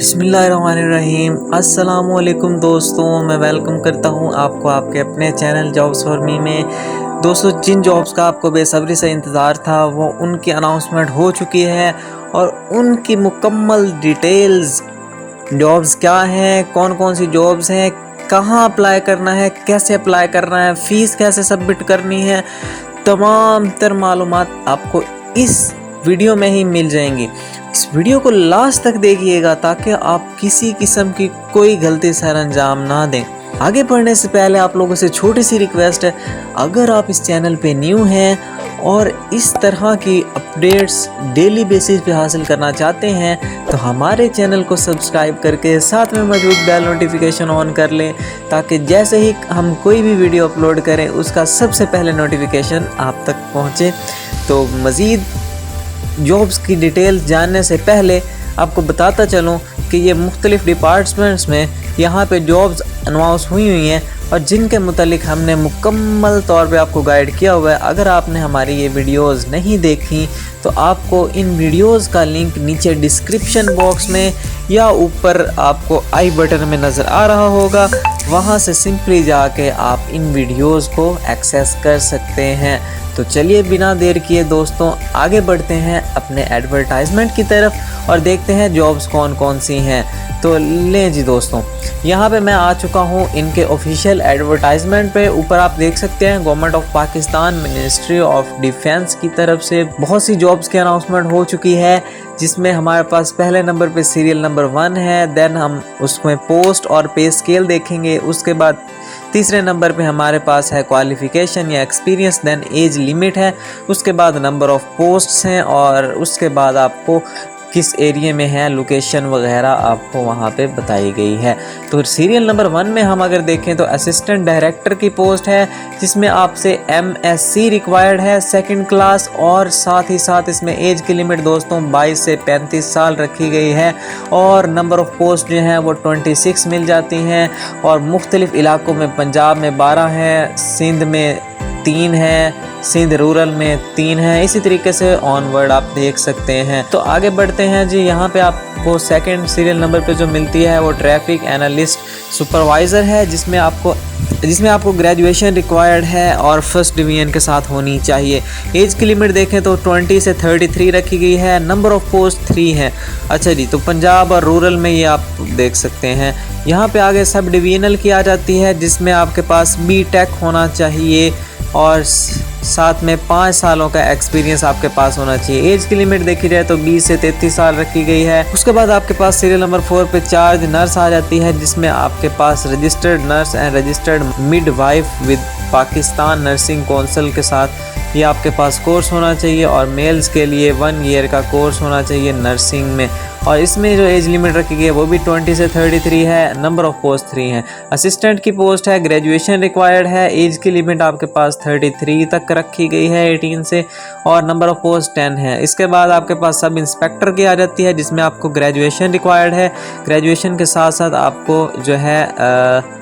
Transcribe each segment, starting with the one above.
बिस्मिल्लाहिर्रहमानिर्रहीम। अस्सलामुअलैकुम दोस्तों, मैं वेलकम करता हूं आपको आपके अपने चैनल जॉब्स फॉर मी में। दोस्तों, जिन जॉब्स का आपको बेसब्री से इंतज़ार था वो उनकी अनाउंसमेंट हो चुकी है और उनकी मुकम्मल डिटेल्स, जॉब्स क्या हैं, कौन कौन सी जॉब्स हैं, कहाँ अप्लाई करना है, कैसे अप्लाई करना है, फ़ीस कैसे सबमिट करनी है, तमाम तर मालूमात आपको इस वीडियो में ही मिल जाएंगी। इस वीडियो को लास्ट तक देखिएगा ताकि आप किसी किस्म की कोई गलती सर अंजाम ना दें। आगे बढ़ने से पहले आप लोगों से छोटी सी रिक्वेस्ट है, अगर आप इस चैनल पे न्यू हैं और इस तरह की अपडेट्स डेली बेसिस पे हासिल करना चाहते हैं तो हमारे चैनल को सब्सक्राइब करके साथ में मौजूद बेल नोटिफिकेशन ऑन कर लें ताकि जैसे ही हम कोई भी वीडियो अपलोड करें उसका सबसे पहले नोटिफिकेशन आप तक पहुँचे। तो मज़ीद जॉब्स की डिटेल जानने से पहले आपको बताता चलूँ कि ये मुख्तलिफ़ डिपार्टमेंट्स में यहाँ पे जॉब्स अनाउंस हुई हैं और जिनके मुतालिक हमने मुकम्मल तौर पे आपको गाइड किया हुआ है। अगर आपने हमारी ये वीडियोस नहीं देखी तो आपको इन वीडियोस का लिंक नीचे डिस्क्रिप्शन बॉक्स में या ऊपर आपको आई बटन में नज़र आ रहा होगा, वहाँ से सिंपली जाके आप इन वीडियोस को एक्सेस कर सकते हैं। तो चलिए बिना देर किए दोस्तों आगे बढ़ते हैं अपने एडवर्टाइजमेंट की तरफ और देखते हैं जॉब्स कौन कौन सी हैं। तो लें जी दोस्तों, यहाँ पे मैं आ चुका हूँ इनके ऑफिशियल एडवर्टाइजमेंट पे। ऊपर आप देख सकते हैं government of Pakistan ministry of defence की तरफ से बहुत सी जॉब्स की अनाउंसमेंट हो चुकी है, जिसमें हमारे पास पहले नंबर पे सीरियल नंबर 1 है। देन हम उसमें पोस्ट और पे स्केल देखेंगे। उसके बाद तीसरे नंबर पे हमारे पास है क्वालिफ़िकेशन या एक्सपीरियंस, देन एज लिमिट है। उसके बाद नंबर ऑफ़ पोस्ट्स हैं और उसके बाद आपको किस एरिया में है, लोकेशन वगैरह आपको वहाँ पे बताई गई है। तो सीरियल नंबर 1 में हम अगर देखें तो असिस्टेंट डायरेक्टर की पोस्ट है, जिसमें आपसे MSc रिक्वायर्ड है 2nd क्लास और साथ ही साथ इसमें एज की लिमिट दोस्तों 22 से 35 साल रखी गई है और नंबर ऑफ़ पोस्ट जो हैं वो 26 मिल जाती हैं और मुख्तलिफ़ इलाकों में पंजाब में 12 हैं, सिंध में 3 है, सिंध रूरल में 3 है। इसी तरीके से ऑनवर्ड आप देख सकते हैं। तो आगे बढ़ते हैं जी। यहाँ पे आपको 2nd सीरियल नंबर पे जो मिलती है वो ट्रैफिक एनालिस्ट सुपरवाइज़र है, जिसमें आपको ग्रेजुएशन रिक्वायर्ड है और फर्स्ट डिवीजन के साथ होनी चाहिए। एज की लिमिट देखें तो 20 से 33 रखी गई है। नंबर ऑफ़ पोस्ट 3 है। अच्छा जी, तो पंजाब और रूरल में ये आप देख सकते हैं। यहाँ पे आगे सब डिवीजनल की आ जाती है, जिसमें आपके पास BTech होना चाहिए और साथ में 5 सालों का एक्सपीरियंस आपके पास होना चाहिए। एज की लिमिट देखी जाए तो 20 से 33 साल रखी गई है। उसके बाद आपके पास सीरियल नंबर 4 पे चार्ज नर्स आ जाती है, जिसमें आपके पास registered nurse and registered midwife with Pakistan nursing council के साथ ये आपके पास कोर्स होना चाहिए और मेल्स के लिए 1 ईयर का कोर्स होना चाहिए नर्सिंग में। और इसमें जो एज लिमिट रखी गई है वो भी 20 से 33 है। नंबर ऑफ़ पोस्ट 3 है। असिस्टेंट की पोस्ट है, ग्रेजुएशन रिक्वायर्ड है। एज की लिमिट आपके पास 33 तक रखी गई है 18 से और नंबर ऑफ़ पोस्ट 10 है। इसके बाद आपके पास सब इंस्पेक्टर की आ जाती है, जिसमें आपको ग्रेजुएशन रिक्वायर्ड है। ग्रेजुएशन के साथ साथ आपको जो है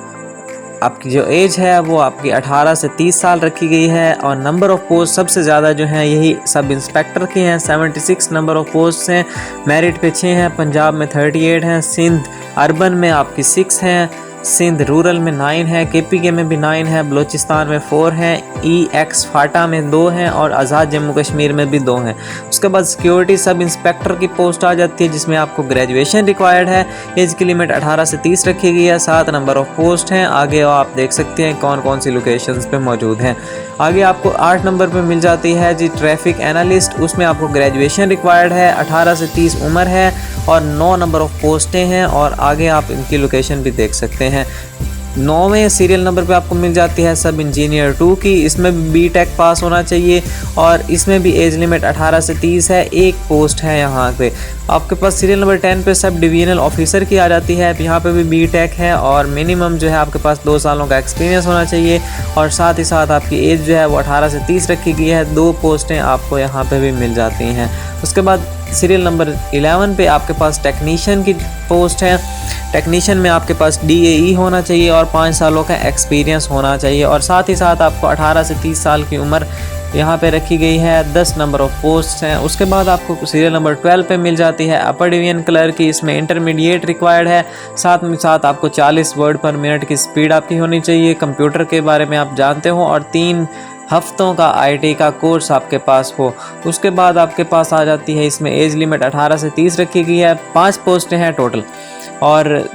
आपकी जो एज है वो आपकी 18 से 30 साल रखी गई है और नंबर ऑफ़ पोस्ट सबसे ज़्यादा जो है यही सब इंस्पेक्टर के हैं। 76 नंबर ऑफ़ पोस्ट हैं। मेरिट पे 6 हैं। पंजाब में 38 हैं। सिंध अर्बन में आपकी 6 हैं। सिंध रूरल में 9 है। KPK में भी 9 है। बलूचिस्तान में 4 हैं। EX फाटा में 2 हैं और आज़ाद जम्मू कश्मीर में भी 2 हैं। उसके बाद सिक्योरिटी सब इंस्पेक्टर की पोस्ट आ जाती है, जिसमें आपको ग्रेजुएशन रिक्वायर्ड है। एज की लिमिट 18 से 30 रखी गई है। 7 नंबर ऑफ़ पोस्ट हैं। आगे आप देख सकते हैं कौन कौन सी लोकेशंस पे मौजूद हैं। आगे आपको 8 नंबर पे मिल जाती है जी ट्रैफिक एनालिस्ट। उसमें आपको ग्रेजुएशन रिक्वायर्ड है, 18 से 30 उम्र है और 9 नंबर ऑफ़ पोस्टें हैं और आगे आप इनकी लोकेशन भी देख सकते हैं। 9वें सीरियल नंबर पे आपको मिल जाती है सब इंजीनियर 2 की। इसमें भी BTech पास होना चाहिए और इसमें भी एज लिमिट 18 से 30 है। एक पोस्ट है यहाँ पे। आपके पास सीरियल नंबर 10 पे सब डिवीजनल ऑफिसर की आ जाती है। यहाँ पे भी BTech है और मिनिमम जो है आपके पास 2 सालों का एक्सपीरियंस होना चाहिए और साथ ही साथ आपकी एज जो है वो 18 से 30 रखी गई है। 2 पोस्टें आपको यहाँ पे भी मिल जाती हैं। उसके बाद सीरियल नंबर 11 पे आपके पास टेक्नीशियन की पोस्ट है। टेक्नीशियन में आपके पास DAE होना चाहिए और 5 सालों का एक्सपीरियंस होना चाहिए और साथ ही साथ आपको 18 से 30 साल की उम्र यहाँ पे रखी गई है। 10 नंबर ऑफ पोस्ट हैं। उसके बाद आपको सीरियल नंबर 12 पे मिल जाती है अपर डिवीजन क्लर्क की। इसमें इंटरमीडिएट रिक्वायर्ड है। साथ में साथ आपको 40 वर्ड पर मिनट की स्पीड आपकी होनी चाहिए। कंप्यूटर के बारे में आप जानते हो और 3 हफ्तों का आईटी का कोर्स आपके पास हो। उसके बाद आपके पास आ जाती है, इसमें एज लिमिट 18 से 30 रखी गई है। 5 पोस्टें हैं टोटल। और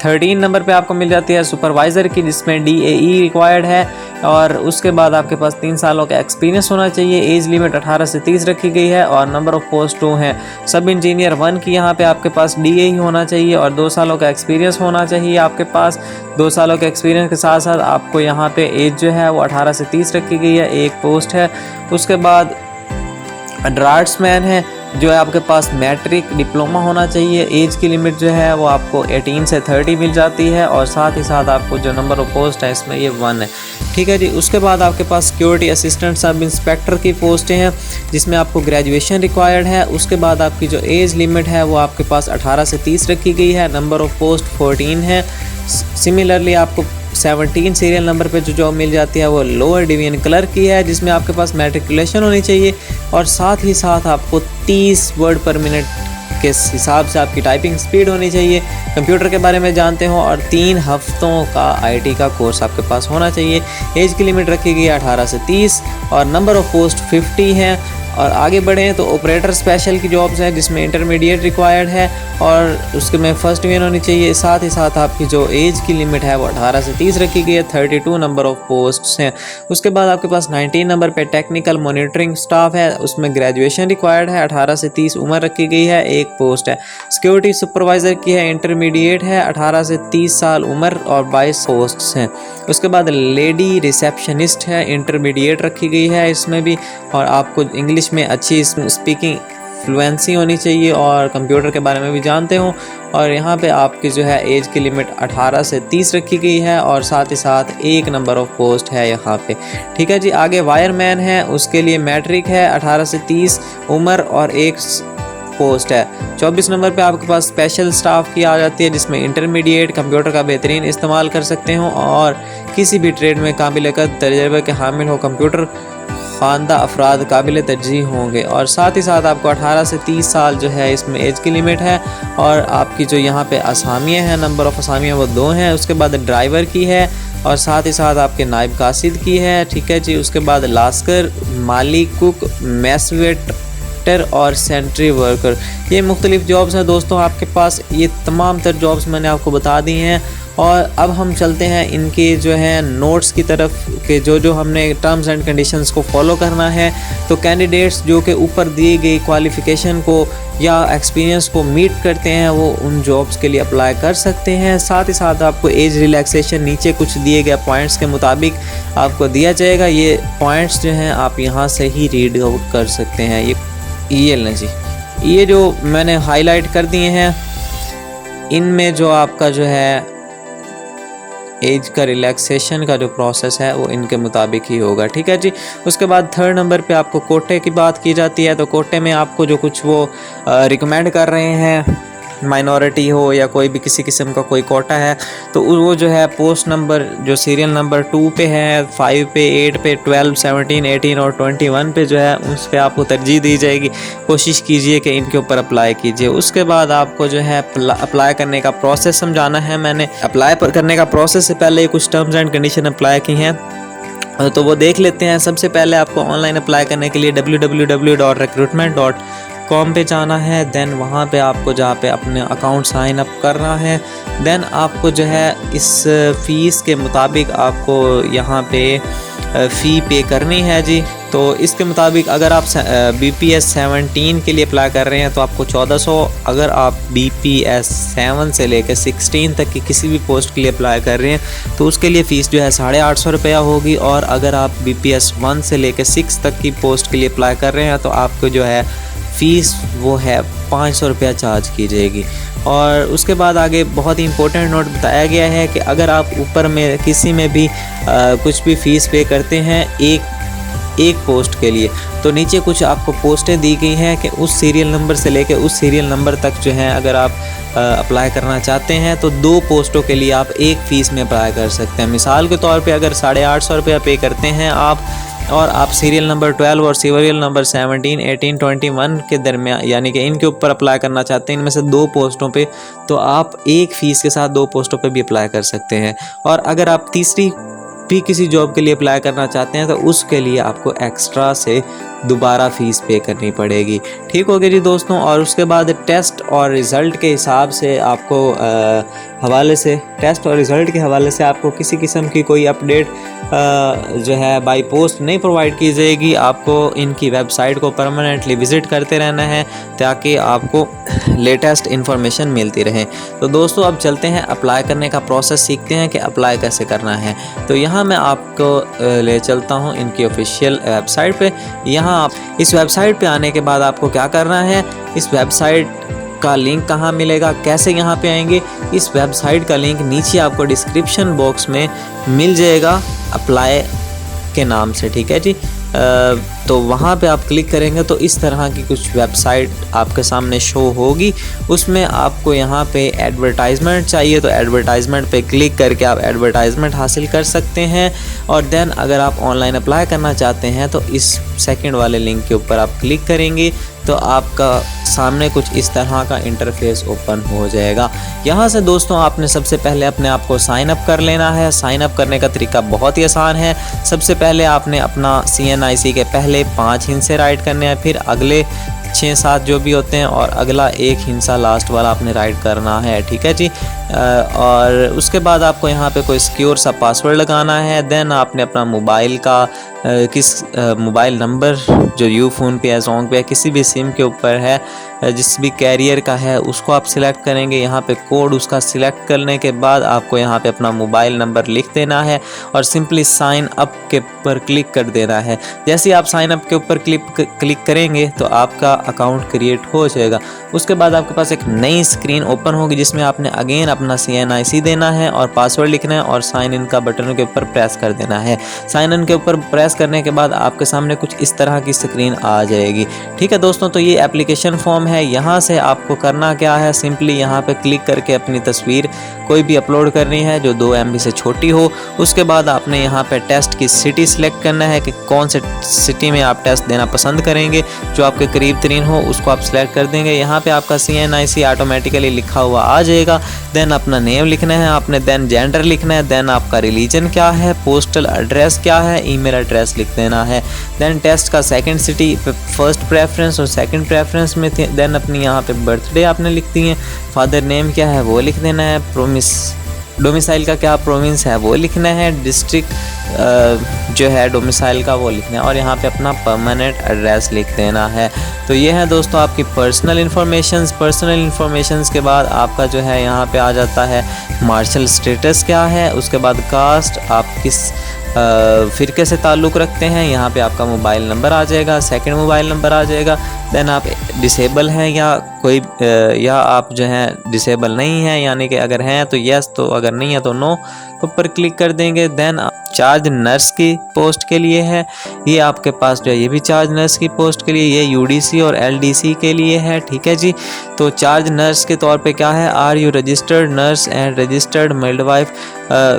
13 नंबर पे आपको मिल जाती है सुपरवाइज़र की, जिसमें DAE रिक्वायर्ड है। और उसके बाद आपके पास 3 सालों का एक्सपीरियंस होना चाहिए। एज लिमिट 18 से 30 रखी गई है और नंबर ऑफ पोस्ट 2 हैं। सब इंजीनियर 1 की यहाँ पे आपके पास DAE होना चाहिए और 2 सालों का एक्सपीरियंस होना चाहिए आपके पास। 2 सालों के एक्सपीरियंस के साथ साथ आपको यहाँ पे एज जो है वो 18 से 30 रखी गई है। 1 पोस्ट है। उसके बाद ड्राफ्ट्समैन है, जो है आपके पास मैट्रिक डिप्लोमा होना चाहिए। एज की लिमिट जो है वो आपको 18 से 30 मिल जाती है और साथ ही साथ आपको जो नंबर ऑफ पोस्ट है इसमें ये 1 है। ठीक है जी। उसके बाद आपके पास सिक्योरिटी असिस्टेंट सब इंस्पेक्टर की पोस्टें हैं, जिसमें आपको ग्रेजुएशन रिक्वायर्ड है। उसके बाद आपकी जो एज लिमिट है वो आपके पास 18 से 30 रखी गई है। नंबर ऑफ पोस्ट 14 है। सिमिलरली आपको 17 सीरियल नंबर पे जो जॉब मिल जाती है वो लोअर डिवीजन क्लर्क की है, जिसमें आपके पास मैट्रिकुलेशन होनी चाहिए और साथ ही साथ आपको 30 वर्ड पर मिनट के हिसाब से आपकी टाइपिंग स्पीड होनी चाहिए। कंप्यूटर के बारे में जानते हो और 3 हफ्तों का आईटी का कोर्स आपके पास होना चाहिए। एज की लिमिट रखी गई है 18 से 30 और नंबर ऑफ पोस्ट 50 हैं। और आगे बढ़ें तो ऑपरेटर स्पेशल की जॉब्स हैं, जिसमें इंटरमीडिएट रिक्वायर्ड है और उसके में फर्स्ट डिवीजन होनी चाहिए। साथ ही साथ आपकी जो एज की लिमिट है वो 18 से 30 रखी गई है। 32 नंबर ऑफ पोस्ट्स हैं। उसके बाद आपके पास 19 नंबर पे टेक्निकल मॉनिटरिंग स्टाफ है, उसमें ग्रेजुएशन रिक्वायर्ड है। 18 से 30 उम्र रखी गई है। 1 पोस्ट है। सिक्योरिटी सुपरवाइज़र की है, इंटरमीडिएट है। 18 से 30 साल उम्र और 22 पोस्ट्स हैं। उसके बाद लेडी रिसेप्शनिस्ट है, इंटरमीडिएट रखी गई है इसमें भी। और आपको इंग्लिश में अच्छी स्पीकिंग फ्लुएंसी होनी चाहिए और कंप्यूटर के बारे में भी जानते हो। और यहाँ पे आपकी जो है एज की लिमिट 18 से 30 रखी गई है और साथ ही साथ 1 नंबर ऑफ पोस्ट है यहाँ पे। ठीक है जी। आगे वायरमैन है, उसके लिए मैट्रिक है। 18 से 30 उम्र और 1 पोस्ट है। 24 नंबर पे आपके पास स्पेशल स्टाफ की आ जाती है, जिसमें इंटरमीडिएट कंप्यूटर का बेहतरीन इस्तेमाल कर सकते हो और किसी भी ट्रेड में काबिल तजर्बे के हामिल हो। कंप्यूटर ख़वानदा अफराद काबिल तरजीह होंगे और साथ ही साथ आपको 18 से 30 साल जो है इसमें एज की लिमिट है। और आपकी जो यहाँ पे असामियाँ हैं, नंबर ऑफ़ असामियाँ वो 2 हैं। उसके बाद ड्राइवर की है और साथ ही साथ आपके नायब कासिद की है। ठीक है जी। उसके बाद लास्कर, माली, कुक, मेस वेटर और सेंट्री वर्कर, ये मुख्तलिफ जॉब्स हैं दोस्तों आपके पास। ये तमाम तर जॉब्स मैंने आपको बता दी हैं। और अब हम चलते हैं इनके जो है नोट्स की तरफ के जो हमने टर्म्स एंड कंडीशंस को फॉलो करना है। तो कैंडिडेट्स जो कि ऊपर दी गई क्वालिफ़िकेशन को या एक्सपीरियंस को मीट करते हैं वो उन जॉब्स के लिए अप्लाई कर सकते हैं। साथ ही साथ आपको एज रिलैक्सेशन नीचे कुछ दिए गए पॉइंट्स के मुताबिक आपको दिया जाएगा। ये पॉइंट्स जो हैं आप यहाँ से ही रीड आउट कर सकते हैं। ये लें जी, ये जो मैंने हाईलाइट कर दिए हैं, इनमें जो आपका जो है एज का रिलैक्सेशन का जो प्रोसेस है वो इनके मुताबिक ही होगा। ठीक है जी। उसके बाद 3rd नंबर पे आपको कोटे की बात की जाती है। तो कोटे में आपको जो कुछ वो रिकमेंड कर रहे हैं, माइनॉरिटी हो या कोई भी किसी किस्म का कोई कोटा है, तो वो जो है पोस्ट नंबर जो सीरियल नंबर 2 पे है, 5 पे, 8 पे, 12, 17, 18 और 21 पे जो है उस पर आपको तरजीह दी जाएगी। कोशिश कीजिए कि इनके ऊपर अप्लाई कीजिए। उसके बाद आपको जो है अप्लाई करने का प्रोसेस समझाना है। मैंने अप्लाई करने का प्रोसेस से पहले कुछ टर्म्स एंड कंडीशन अप्लाई की हैं, तो वो देख लेते हैं। सबसे पहले आपको ऑनलाइन अप्लाई करने के लिए www.recruitment.com पे जाना है। देन वहाँ पे आपको जहाँ पे अपने अकाउंट साइन अप करना है, देन आपको जो है इस फ़ीस के मुताबिक आपको यहाँ पे फ़ी पे करनी है जी। तो इसके मुताबिक अगर आप BPS 17 के लिए अप्लाई कर रहे हैं तो आपको 1400, अगर आप BPS 7 से लेकर 16 तक की किसी भी पोस्ट के लिए अप्लाई कर रहे हैं तो उसके लिए फ़ीस जो है 850 रुपया होगी। और अगर आप BPS 1 से लेकर 6 तक की पोस्ट के लिए अप्लाई कर रहे हैं तो आपको जो है फ़ीस वो है 500 रुपया चार्ज की जाएगी। और उसके बाद आगे बहुत ही इंपॉर्टेंट नोट बताया गया है कि अगर आप ऊपर में किसी में भी कुछ भी फ़ीस पे करते हैं एक पोस्ट के लिए, तो नीचे कुछ आपको पोस्टें दी गई हैं कि उस सीरियल नंबर से लेकर उस सीरियल नंबर तक जो है अगर आप अप्लाई करना चाहते हैं तो 2 पोस्टों के लिए आप एक फ़ीस में अप्लाई कर सकते हैं। मिसाल के तौर पे अगर 850 रुपया पे करते हैं आप और आप सीरियल नंबर 12 और सीरियल नंबर 17, 18, 21 के दरमियान यानी कि इनके ऊपर अप्लाई करना चाहते हैं इनमें से 2 पोस्टों पे, तो आप एक फ़ीस के साथ 2 पोस्टों पे भी अप्लाई कर सकते हैं। और अगर आप तीसरी भी किसी जॉब के लिए अप्लाई करना चाहते हैं तो उसके लिए आपको एक्स्ट्रा से दोबारा फ़ीस पे करनी पड़ेगी। ठीक हो गया जी दोस्तों। और उसके बाद टेस्ट और रिज़ल्ट के हिसाब से आपको टेस्ट और रिज़ल्ट के हवाले से आपको किसी किस्म की कोई अपडेट जो है बाई पोस्ट नहीं प्रोवाइड की जाएगी। आपको इनकी वेबसाइट को परमानेंटली विज़िट करते रहना है ताकि आपको लेटेस्ट इन्फॉर्मेशन मिलती रहे। तो दोस्तों अब चलते हैं अप्लाई करने का प्रोसेस सीखते हैं कि अप्लाई कैसे करना है। तो यहाँ मैं आपको ले चलता हूँ इनकी ऑफिशियल वेबसाइट पे। यहाँ आप इस वेबसाइट पे आने के बाद आपको क्या करना है, इस वेबसाइट का लिंक कहाँ मिलेगा, कैसे यहाँ पे आएंगे, इस वेबसाइट का लिंक नीचे आपको डिस्क्रिप्शन बॉक्स में मिल जाएगा अप्लाई के नाम से। ठीक है जी। तो वहाँ पे आप क्लिक करेंगे तो इस तरह की कुछ वेबसाइट आपके सामने शो होगी। उसमें आपको यहाँ पे एडवर्टाइजमेंट चाहिए तो एडवर्टाइजमेंट पे क्लिक करके आप एडवर्टाइजमेंट हासिल कर सकते हैं। और देन अगर आप ऑनलाइन अप्लाई करना चाहते हैं तो इस सेकंड वाले लिंक के ऊपर आप क्लिक करेंगे तो आपका सामने कुछ इस तरह का इंटरफेस ओपन हो जाएगा। यहाँ से दोस्तों आपने सबसे पहले अपने आप को साइन अप कर लेना है। साइन अप करने का तरीका बहुत ही आसान है। सबसे पहले आपने अपना CNIC के पहले 5 हिस्से राइट करने हैं, फिर अगले 6-7 जो भी होते हैं और अगला 1 हिस्सा लास्ट वाला आपने राइट करना है। ठीक है जी। और उसके बाद आपको यहाँ पे कोई सिक्योर सा पासवर्ड लगाना है। देन आपने अपना मोबाइल का मोबाइल नंबर जो यूफोन पे है, जोंग पे है, किसी भी सिम के ऊपर है, जिस भी कैरियर का है उसको आप सिलेक्ट करेंगे। यहाँ पे कोड उसका सिलेक्ट करने के बाद आपको यहाँ पे अपना मोबाइल नंबर लिख देना है और सिंपली साइन अप के ऊपर क्लिक कर देना है। जैसे ही आप साइन अप के ऊपर क्लिक करेंगे तो आपका अकाउंट क्रिएट हो जाएगा। उसके बाद आपके पास एक नई स्क्रीन ओपन होगी जिसमें आपने अगेन अपना CNIC देना है और पासवर्ड लिखना है और साइन इन का बटन के ऊपर प्रेस कर देना है। साइन इन के ऊपर प्रेस करने के बाद आपके सामने कुछ इस तरह की स्क्रीन आ जाएगी। ठीक है दोस्तों। तो ये एप्लीकेशन फॉर्म है। यहाँ से आपको करना क्या है, सिंपली यहाँ पे क्लिक करके अपनी तस्वीर कोई भी अपलोड करनी है जो 2 MB से छोटी हो। उसके बाद आपने यहाँ पे टेस्ट की सिटी सिलेक्ट करना है कि कौन से सिटी में आप टेस्ट देना पसंद करेंगे, जो आपके करीब तरीन हो उसको आप सिलेक्ट कर देंगे। यहाँ पे आपका CNIC ऑटोमेटिकली लिखा हुआ आ जाएगा। देन अपना नेम लिखना है आपने, देन जेंडर लिखना है, देन आपका रिलीजन क्या है, पोस्टल एड्रेस क्या है, ईमेल एड्रेस लिख देना है। देन टेस्ट का सेकंड सिटी फर्स्ट प्रेफरेंस और सेकंड प्रेफरेंस में थे। देन अपनी यहाँ पे बर्थडे आपने लिख दी है, फादर नेम क्या है वो लिख देना है, डोमिसाइल का क्या प्रोविंस है वो लिखना है, डिस्ट्रिक्ट जो है डोमिसाइल का वो लिखना है और यहाँ पे अपना परमानेंट एड्रेस लिख देना है। तो ये है दोस्तों आपकी पर्सनल इन्फॉर्मेशंस के बाद आपका जो है यहाँ पे आ जाता है मार्शल स्टेटस क्या है, उसके बाद कास्ट, आप किस फ़िरके से ताल्लुक़ रखते हैं, यहाँ पे आपका मोबाइल नंबर आ जाएगा, सेकंड मोबाइल नंबर आ जाएगा। देन आप डिसेबल हैं या आप जो हैं डिसेबल नहीं हैं, यानी कि अगर हैं तो यस, तो अगर नहीं है तो नो ऊपर क्लिक कर देंगे। देन चार्ज नर्स की पोस्ट के लिए है, ये आपके पास जो है ये भी चार्ज नर्स की पोस्ट के लिए, ये UDC और LDC के लिए है। ठीक है जी। तो चार्ज नर्स के तौर पे क्या है, are you registered nurse and registered midwife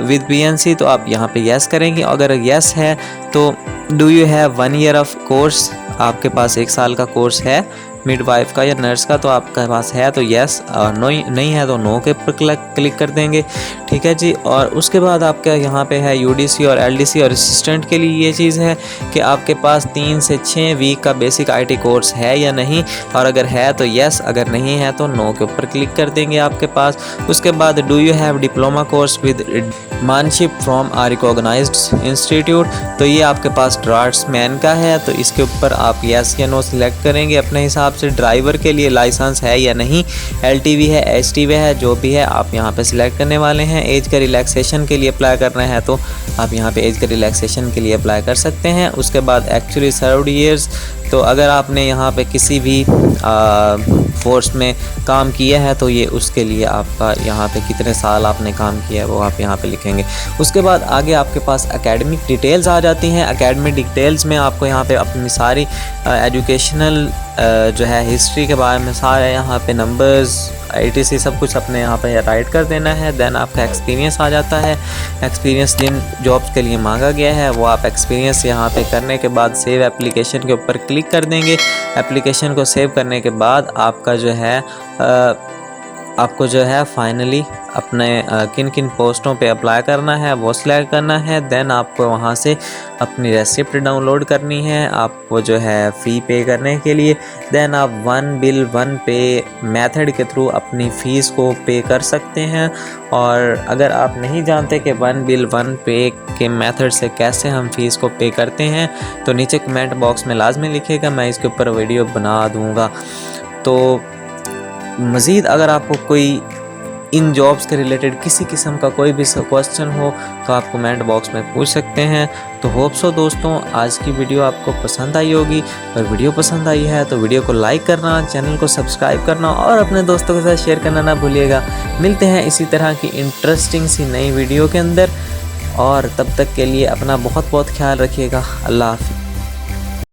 with PNC, तो आप यहाँ पे यस करेंगे। अगर यस है तो do you have 1 year of course, आपके पास 1 साल का कोर्स है मिडवाइफ का या नर्स का, तो आपके पास है तो यस, और नहीं है तो नो के ऊपर क्लिक कर देंगे। ठीक है जी। और उसके बाद आपका यहाँ पे है UDC और LDC और असिस्टेंट के लिए ये चीज़ है कि आपके पास 3 से 6 वीक का बेसिक IT कोर्स है या नहीं, और अगर है तो यस, अगर नहीं है तो नो के ऊपर क्लिक कर देंगे आपके पास। उसके बाद do you have diploma course with manship from a recognised institute, तो ये आपके पास ड्राफ्ट्समैन का है, तो इसके ऊपर आप यस या नो सिलेक्ट करेंगे अपने हिसाब से। ड्राइवर के लिए लाइसेंस है या नहीं, LTV है, HTV है, जो भी है आप यहाँ पे सिलेक्ट करने वाले हैं। एज का रिलैक्सेशन के लिए अप्लाई करना है तो आप यहाँ पे एज का रिलैक्सेशन के लिए अप्लाई कर सकते हैं। उसके बाद एक्चुअली सर्व्ड ईयर्स, तो अगर आपने यहाँ पे किसी भी फोर्स में काम किया है तो ये उसके लिए आपका यहाँ पे कितने साल आपने काम किया है वो आप यहाँ पे लिखेंगे। उसके बाद आगे आपके पास एकेडमिक डिटेल्स आ जाती हैं। एकेडमिक डिटेल्स में आपको यहाँ पे अपनी सारी एजुकेशनल जो है हिस्ट्री के बारे में सारे यहाँ पे नंबर्स ITC सब कुछ अपने यहाँ पे राइट कर देना है। देन आपका एक्सपीरियंस आ जाता है। एक्सपीरियंस जिन जॉब्स के लिए मांगा गया है वो आप एक्सपीरियंस यहाँ पे करने के बाद सेव एप्लीकेशन के ऊपर क्लिक कर देंगे। एप्लीकेशन को सेव करने के बाद आपका जो है आपको जो है फाइनली अपने किन किन पोस्टों पे अप्लाई करना है वो सिलेक्ट करना है। देन आपको वहाँ से अपनी रेसिप्ट डाउनलोड करनी है आपको जो है फ़ी पे करने के लिए। देन आप वन बिल वन पे मेथड के थ्रू अपनी फ़ीस को पे कर सकते हैं। और अगर आप नहीं जानते कि वन बिल वन पे के मेथड से कैसे हम फ़ीस को पे करते हैं तो नीचे कमेंट बॉक्स में लाजमी लिखिएगा, मैं इसके ऊपर वीडियो बना दूँगा। तो मज़ीद अगर आपको कोई इन जॉब्स के रिलेटेड किसी किस्म का कोई भी क्वेश्चन हो तो आप कमेंट बॉक्स में पूछ सकते हैं। तो होप सो दोस्तों आज की वीडियो आपको पसंद आई होगी। और वीडियो पसंद आई है तो वीडियो को लाइक करना, चैनल को सब्सक्राइब करना और अपने दोस्तों के साथ शेयर करना ना भूलिएगा। मिलते हैं इसी तरह की इंटरेस्टिंग सी नई वीडियो के अंदर, और तब तक के लिए अपना बहुत बहुत ख्याल रखिएगा। अल्लाह हाफ़िज़।